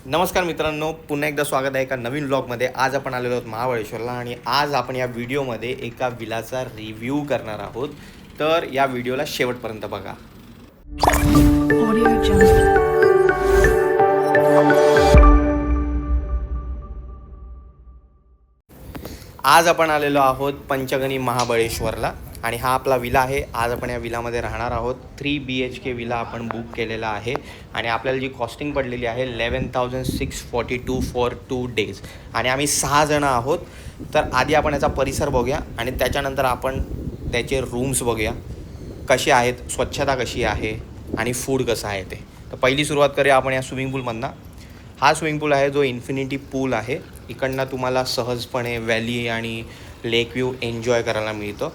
नमस्कार मित्रांनो, पुन्हा एकदा स्वागत आहे एका नवीन व्लॉगमध्ये. आज आपण आलेलो आहोत महाबळेश्वरला आणि आज आपण या व्हिडिओमध्ये एका विलाचा रिव्ह्यू करणार आहोत. तर या व्हिडिओला शेवटपर्यंत बघा. आज आपण आलेलो आहोत पंचगनी महाबळेश्वरला आणि हा आपला विला आहे. आज आपण या विलामध्ये राहणार आहोत. 3 BHK विला आपण बुक केलेला आहे आणि आपल्याला जी कॉस्टिंग पडलेली आहे 11,642 फॉर 2 days आणि आम्ही 6 जण आहोत. तर आधी आपण याचा परिसर बघूया आणि त्याच्यानंतर आपण त्याचे रूम्स बघूया कसे आहेत, स्वच्छता कशी आहे आणि फूड कसं आहे ते. तर पहिली सुरुवात करूया आपण या स्विमिंग पूलमधनं. हा स्विमिंग पूल आहे जो इन्फिनिटी पूल आहे. इकडनं तुम्हाला सहजपणे व्हॅली आणि लेक व्ह्यू एन्जॉय करायला मिळतं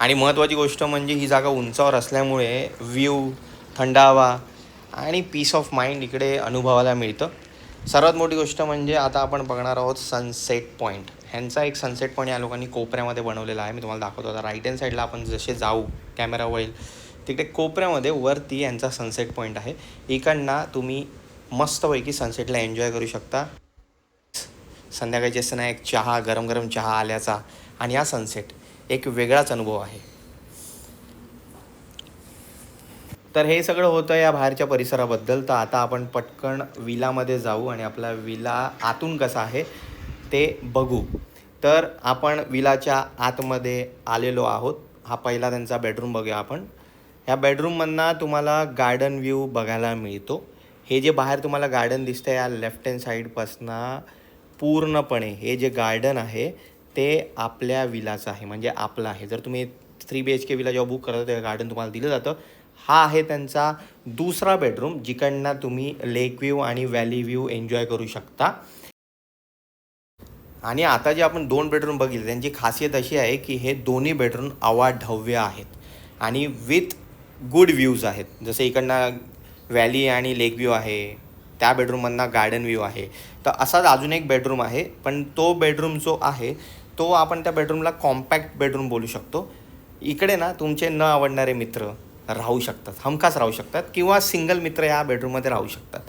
आणि महत्त्वाची गोष्ट म्हणजे ही जागा उंचावर असल्यामुळे व्ह्यू, थंड हवा आणि पीस ऑफ माइंड इकडे अनुभवायला मिळतं. सर्वात मोठी गोष्ट म्हणजे आता आपण बघणार आहोत सनसेट पॉईंट. ह्यांचा एक सनसेट पॉईंट या लोकांनी कोपऱ्यामध्ये बनवलेला आहे. मी तुम्हाला दाखवतो. आता राईट हँड साईडला आपण जसे जाऊ कॅमेरा वळेल तिकडे कोपऱ्यामध्ये वरती यांचा सनसेट पॉईंट आहे. इकडनं तुम्ही मस्तपैकी सनसेटला एन्जॉय करू शकता. संध्याकाळचे स्नॅक, चहा, गरम गरम चहा आल्याचा आणि हा सनसेट एक वेगळाच अनुभव आहे. तर हे सगळं होतं या बाहेरच्या परिसराबद्दल. तर आता आपण पटकन विलामध्ये जाऊ आणि आपला विला आतून कसा आहे ते बघू. तर आपण विलाच्या आतमध्ये आलेलो आहोत. हा पहिला त्यांचा बेडरूम बघूया आपण. ह्या बेडरूममधनं तुम्हाला गार्डन व्ह्यू बघायला मिळतो. हे जे बाहेर तुम्हाला गार्डन दिसतं या लेफ्ट हँड साईडपासनं पूर्णपणे हे जे गार्डन आहे ते आपल्या विलाचं आहे, म्हणजे आपलं आहे. जर तुम्ही 3 BHK विला जेव्हा बुक करता तेव्हा गार्डन तुम्हाला दिलं जातं. हा आहे त्यांचा दुसरा बेडरूम, जिकडनं तुम्ही लेक व्ह्यू आणि व्हॅली व्ह्यू एन्जॉय करू शकता. आणि आता जे आपण 2 बेडरूम बघितले त्यांची खासियत अशी आहे की हे दोन्ही बेडरूम अवाढव्य आहेत आणि विथ गुड व्ह्यूज आहेत. जसं इकडनं व्हॅली आणि लेक व्ह्यू आहे, त्या बेडरूममधनं गार्डन व्ह्यू आहे. तर असाच अजून एक बेडरूम आहे, पण तो बेडरूम जो आहे तो आपण त्या बेडरूमला कॉम्पॅक्ट बेडरूम बोलू शकतो. इकडे ना तुमचे न आवडणारे मित्र राहू शकतात, हमखास राहू शकतात, किंवा सिंगल मित्र या बेडरूममध्ये राहू शकतात.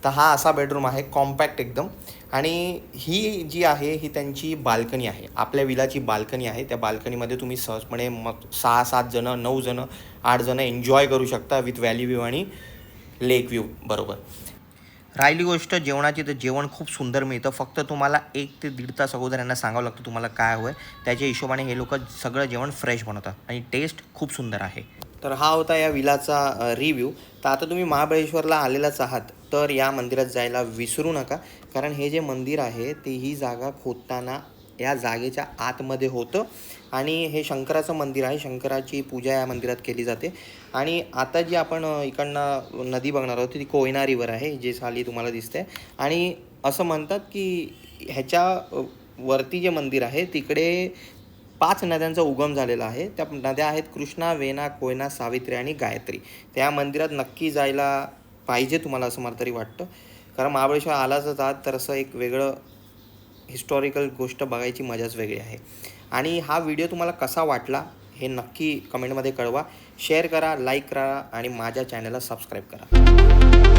तर हा असा बेडरूम आहे कॉम्पॅक्ट एकदम. आणि ही जी आहे ही त्यांची बाल्कनी आहे, आपल्या विलाची बाल्कनी आहे. त्या बाल्कनीमध्ये तुम्ही सहजपणे मग 6-7 जणं, 9 जणं, 8 जणं एन्जॉय करू शकता विथ व्हॅली व्ह्यू आणि लेक व्ह्यू बरोबर. राहिली गोष्ट जेवणाची, तर जेवण खूप सुंदर मिळतं. फक्त तुम्हाला 1 ते 1.5 तास अगोदर यांना सांगावं लागतं तुम्हाला काय हवं आहे. त्याच्या हिशोबाने हे लोक सगळं जेवण फ्रेश बनवतात आणि टेस्ट खूप सुंदर आहे. तर हा होता या विलाचा रिव्ह्यू. तर आता तुम्ही महाबळेश्वरला आलेलाच आहात तर या मंदिरात जायला विसरू नका, कारण हे जे मंदिर आहे ते ही जागा खोदताना या जागेच्या आतमध्ये होतं आणि हे शंकराचं मंदिर आहे. शंकराची पूजा या मंदिरात केली जाते. आणि आता जी आपण इकडनं नदी बघणार आहोत ती कोयना रिवर आहे, जे खाली तुम्हाला दिसते. आणि असं म्हणतात की ह्याच्या वरती जे मंदिर आहे तिकडे 5 नद्यांचा उगम झालेला आहे. त्या नद्या आहेत कृष्णा, वेना, कोयना, सावित्री आणि गायत्री. त्या मंदिरात नक्की जायला पाहिजे तुम्हाला, असं मला तरी वाटतं. कारण महाबळेश्वर आलाच आहात तर असं एक वेगळं हिस्टॉरिकल गोष्ट बघायची मजाच वेगळी आहे. आणि हा व्हिडिओ तुम्हाला कसा वाटला हे नक्की कमेंटमध्ये कळवा. शेअर करा, लाईक करा आणि माझ्या चॅनलला सबस्क्राईब करा.